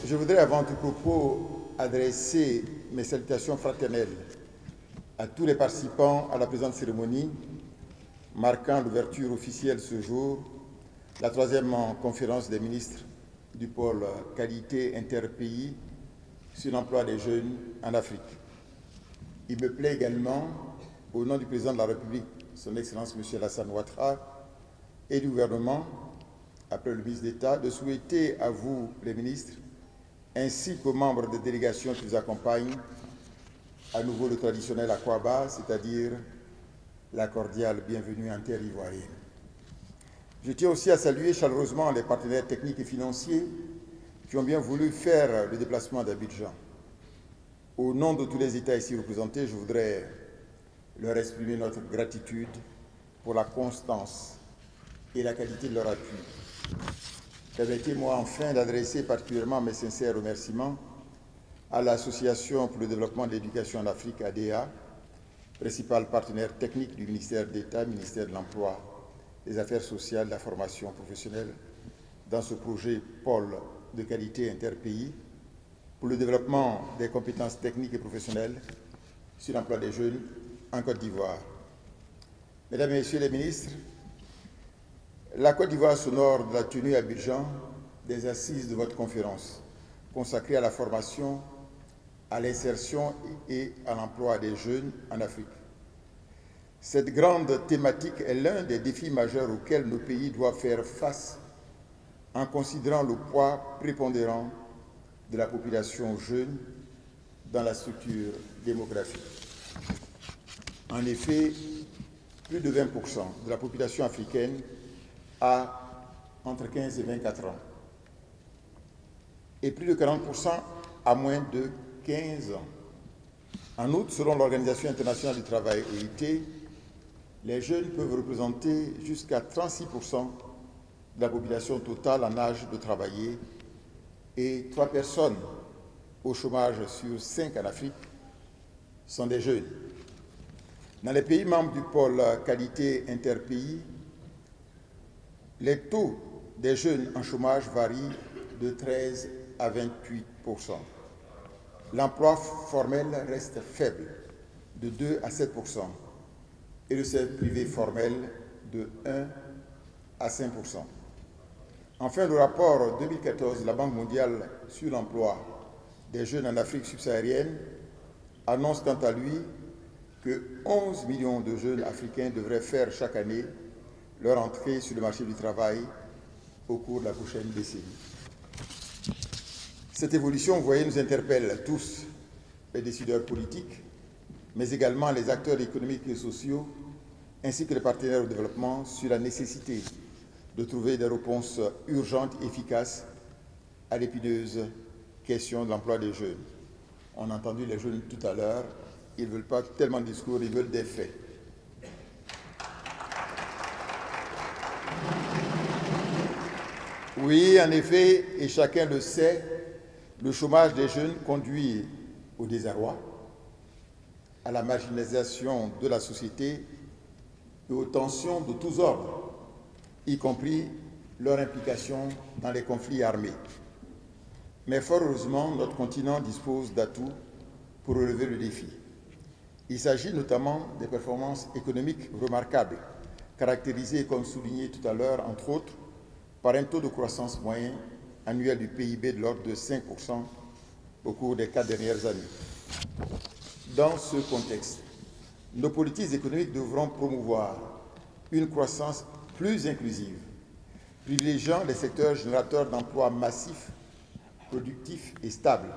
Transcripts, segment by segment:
Je voudrais avant tout propos adresser mes salutations fraternelles à tous les participants à la présente cérémonie marquant l'ouverture officielle ce jour, la troisième conférence des ministres du pôle qualité interpays sur l'emploi des jeunes en Afrique. Il me plaît également, au nom du président de la République, son Excellence M. Alassane Ouattara, et du gouvernement, après le ministre d'État, de souhaiter à vous, les ministres, ainsi qu'aux membres des délégations qui vous accompagnent, à nouveau le traditionnel Akwaba, c'est-à-dire la cordiale bienvenue en terre ivoirienne. Je tiens aussi à saluer chaleureusement les partenaires techniques et financiers qui ont bien voulu faire le déplacement d'Abidjan. Au nom de tous les États ici représentés, je voudrais leur exprimer notre gratitude pour la constance et la qualité de leur appui. Permettez-moi enfin d'adresser particulièrement mes sincères remerciements à l'Association pour le développement de l'éducation en Afrique, ADEA, principal partenaire technique du ministère d'État, ministère de l'Emploi, des Affaires sociales, de la formation professionnelle, dans ce projet pôle de qualité interpays pour le développement des compétences techniques et professionnelles sur l'emploi des jeunes en Côte d'Ivoire. Mesdames et Messieurs les ministres, la Côte d'Ivoire s'honore de la tenue à Abidjan des assises de votre conférence consacrée à la formation, à l'insertion et à l'emploi des jeunes en Afrique. Cette grande thématique est l'un des défis majeurs auxquels nos pays doivent faire face en considérant le poids prépondérant de la population jeune dans la structure démographique. En effet, plus de 20% de la population africaine a entre 15 et 24 ans et plus de 40% a moins de 15 ans. En outre, selon l'Organisation internationale du travail, OIT, les jeunes peuvent représenter jusqu'à 36% de la population totale en âge de travailler et 3 personnes au chômage sur 5 en Afrique sont des jeunes. Dans les pays membres du pôle qualité interpays, les taux des jeunes en chômage varient de 13 à 28%. L'emploi formel reste faible, de 2 à 7%, et le secteur privé formel de 1 à 5%. Enfin, le rapport 2014 de la Banque mondiale sur l'emploi des jeunes en Afrique subsaharienne annonce quant à lui que 11 millions de jeunes africains devraient faire chaque année leur entrée sur le marché du travail au cours de la prochaine décennie. Cette évolution, vous voyez, nous interpelle tous, les décideurs politiques, mais également les acteurs économiques et sociaux, ainsi que les partenaires au développement, sur la nécessité de trouver des réponses urgentes et efficaces à l'épineuse question de l'emploi des jeunes. On a entendu les jeunes tout à l'heure, ils ne veulent pas tellement de discours, ils veulent des faits. Oui, en effet, et chacun le sait, le chômage des jeunes conduit au désarroi, à la marginalisation de la société et aux tensions de tous ordres, y compris leur implication dans les conflits armés. Mais fort heureusement, notre continent dispose d'atouts pour relever le défi. Il s'agit notamment des performances économiques remarquables, caractérisées, comme souligné tout à l'heure, entre autres, par un taux de croissance moyen annuel du PIB de l'ordre de 5% au cours des 4 dernières années. Dans ce contexte, nos politiques économiques devront promouvoir une croissance plus inclusive, privilégiant les secteurs générateurs d'emplois massifs, productifs et stables.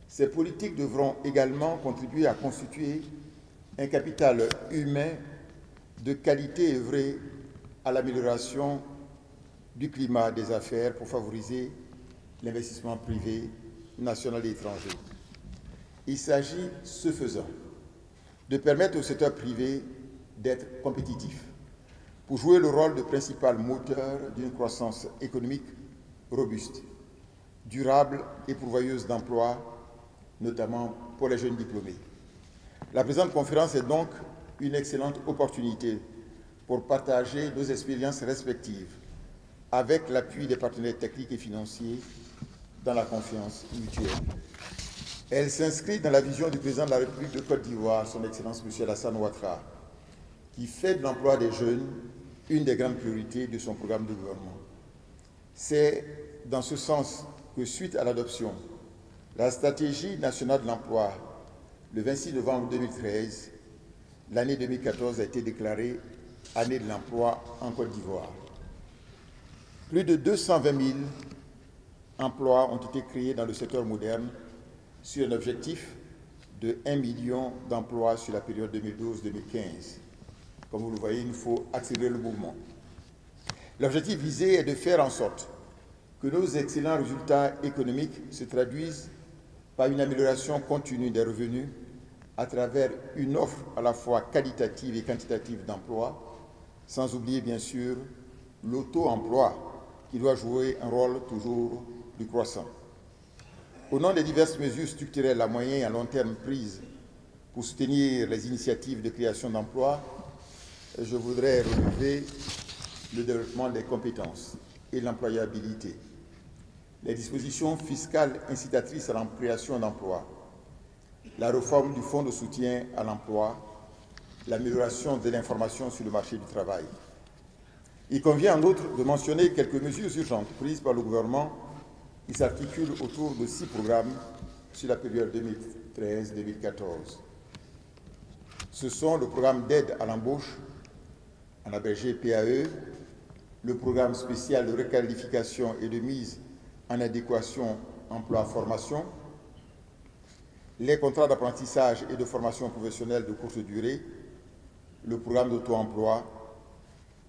Ces politiques devront également contribuer à constituer un capital humain de qualité et œuvrer à l'amélioration du climat des affaires pour favoriser l'investissement privé, national et étranger. Il s'agit, ce faisant, de permettre au secteur privé d'être compétitif pour jouer le rôle de principal moteur d'une croissance économique robuste, durable et pourvoyeuse d'emplois, notamment pour les jeunes diplômés. La présente conférence est donc une excellente opportunité pour partager nos expériences respectives avec l'appui des partenaires techniques et financiers dans la confiance mutuelle. Elle s'inscrit dans la vision du président de la République de Côte d'Ivoire, son Excellence M. Alassane Ouattara, qui fait de l'emploi des jeunes une des grandes priorités de son programme de gouvernement. C'est dans ce sens que, suite à l'adoption de la stratégie nationale de l'emploi le 26 novembre 2013, l'année 2014 a été déclarée année de l'emploi en Côte d'Ivoire. Plus de 220 000 emplois ont été créés dans le secteur moderne sur un objectif de 1 million d'emplois sur la période 2012-2015. Comme vous le voyez, il nous faut accélérer le mouvement. L'objectif visé est de faire en sorte que nos excellents résultats économiques se traduisent par une amélioration continue des revenus à travers une offre à la fois qualitative et quantitative d'emplois, sans oublier bien sûr l'auto-emploi qui doit jouer un rôle toujours plus croissant. Au nom des diverses mesures structurelles à moyen et à long terme prises pour soutenir les initiatives de création d'emplois, je voudrais relever le développement des compétences et l'employabilité, les dispositions fiscales incitatrices à la création d'emplois, la réforme du fonds de soutien à l'emploi, l'amélioration de l'information sur le marché du travail. Il convient en outre de mentionner quelques mesures urgentes prises par le gouvernement qui s'articulent autour de 6 programmes sur la période 2013-2014. Ce sont le programme d'aide à l'embauche, en abrégé PAE, le programme spécial de requalification et de mise en adéquation emploi-formation, les contrats d'apprentissage et de formation professionnelle de courte durée, le programme d'auto-emploi,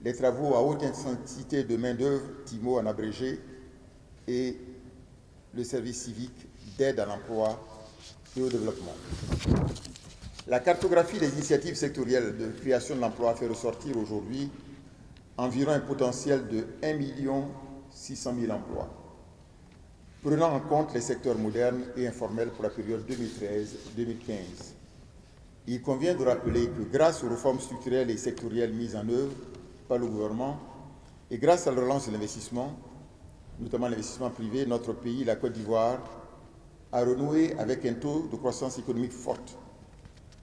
les travaux à haute intensité de main-d'œuvre, TIMO en abrégé, et le service civique d'aide à l'emploi et au développement. La cartographie des initiatives sectorielles de création de l'emploi fait ressortir aujourd'hui environ un potentiel de 1 600 000 emplois, prenant en compte les secteurs modernes et informels pour la période 2013-2015. Il convient de rappeler que grâce aux réformes structurelles et sectorielles mises en œuvre par le gouvernement et grâce à la relance de l'investissement, notamment l'investissement privé, notre pays, la Côte d'Ivoire, a renoué avec un taux de croissance économique forte.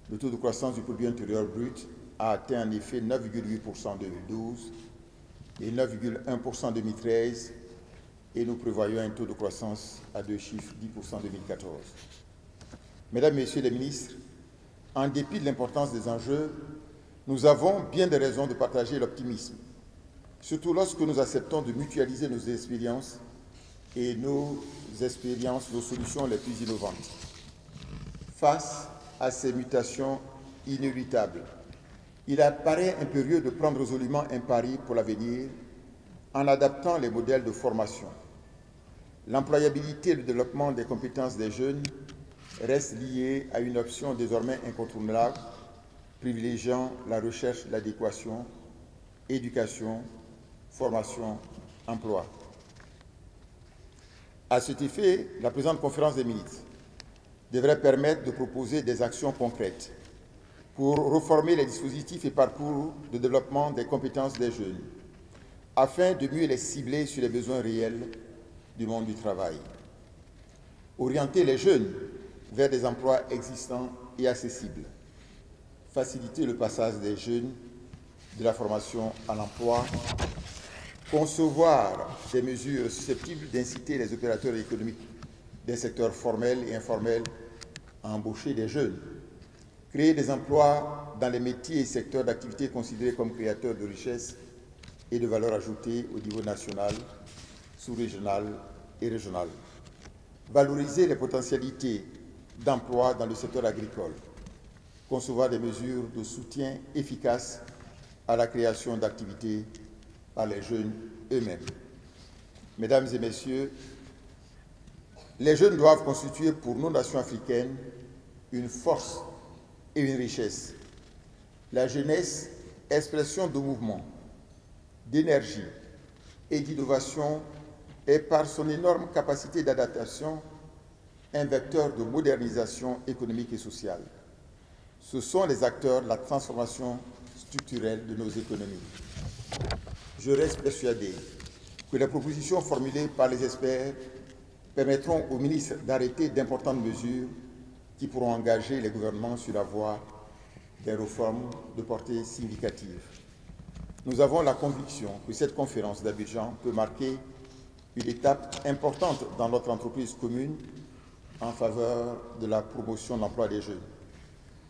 Le taux de croissance du produit intérieur brut a atteint en effet 9,8% en 2012 et 9,1% en 2013, et nous prévoyons un taux de croissance à 2 chiffres, 10% en 2014. Mesdames, Messieurs les ministres, en dépit de l'importance des enjeux, nous avons bien des raisons de partager l'optimisme, surtout lorsque nous acceptons de mutualiser nos expériences et nos solutions les plus innovantes. Face à ces mutations inéluctables, il apparaît impérieux de prendre résolument un pari pour l'avenir en adaptant les modèles de formation. L'employabilité et le développement des compétences des jeunes restent liés à une option désormais incontournable, privilégiant la recherche de l'adéquation, éducation, formation, emploi. À cet effet, la présente conférence des ministres devrait permettre de proposer des actions concrètes pour reformer les dispositifs et parcours de développement des compétences des jeunes, afin de mieux les cibler sur les besoins réels du monde du travail. Orienter les jeunes vers des emplois existants et accessibles. Faciliter le passage des jeunes de la formation à l'emploi. Concevoir des mesures susceptibles d'inciter les opérateurs économiques des secteurs formels et informels à embaucher des jeunes. Créer des emplois dans les métiers et secteurs d'activité considérés comme créateurs de richesses et de valeur ajoutée au niveau national, sous-régional et régional. Valoriser les potentialités d'emploi dans le secteur agricole. Concevoir des mesures de soutien efficaces à la création d'activités par les jeunes eux-mêmes. Mesdames et messieurs, les jeunes doivent constituer pour nos nations africaines une force et une richesse. La jeunesse, expression de mouvement, d'énergie et d'innovation, est par son énorme capacité d'adaptation un vecteur de modernisation économique et sociale. Ce sont les acteurs de la transformation structurelle de nos économies. Je reste persuadé que les propositions formulées par les experts permettront au ministre d'arrêter d'importantes mesures qui pourront engager les gouvernements sur la voie des réformes de portée significative. Nous avons la conviction que cette conférence d'Abidjan peut marquer une étape importante dans notre entreprise commune en faveur de la promotion de l'emploi des jeunes.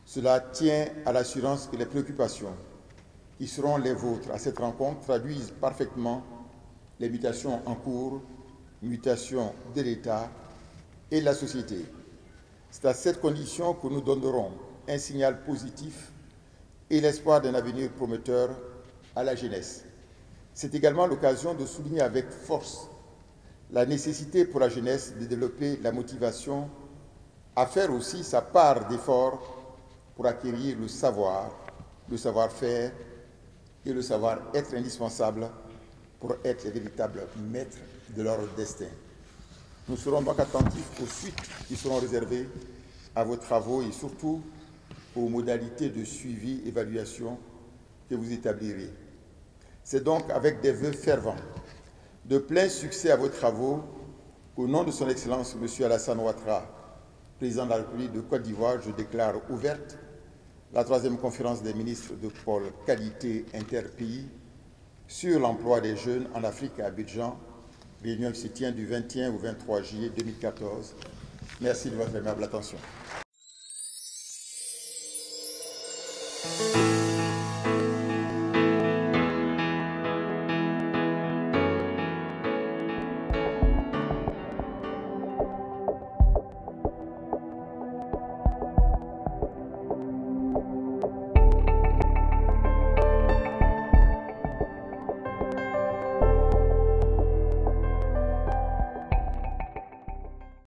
Cela tient à l'assurance que les préoccupations qui seront les vôtres à cette rencontre traduisent parfaitement les mutations en cours, mutations de l'État et de la société. C'est à cette condition que nous donnerons un signal positif et l'espoir d'un avenir prometteur à la jeunesse. C'est également l'occasion de souligner avec force la nécessité pour la jeunesse de développer la motivation à faire aussi sa part d'efforts pour acquérir le savoir-faire et le savoir-être indispensable pour être les véritables maîtres de leur destin. Nous serons donc attentifs aux suites qui seront réservées à vos travaux et surtout aux modalités de suivi et évaluation que vous établirez. C'est donc avec des vœux fervents de plein succès à vos travaux qu'au nom de son Excellence M. Alassane Ouattara, président de la République de Côte d'Ivoire, je déclare ouverte la 3e conférence des ministres de pôle qualité interpays sur l'emploi des jeunes en Afrique à Abidjan, réunion qui se tient du 21 au 23 juillet 2014. Merci de votre aimable attention.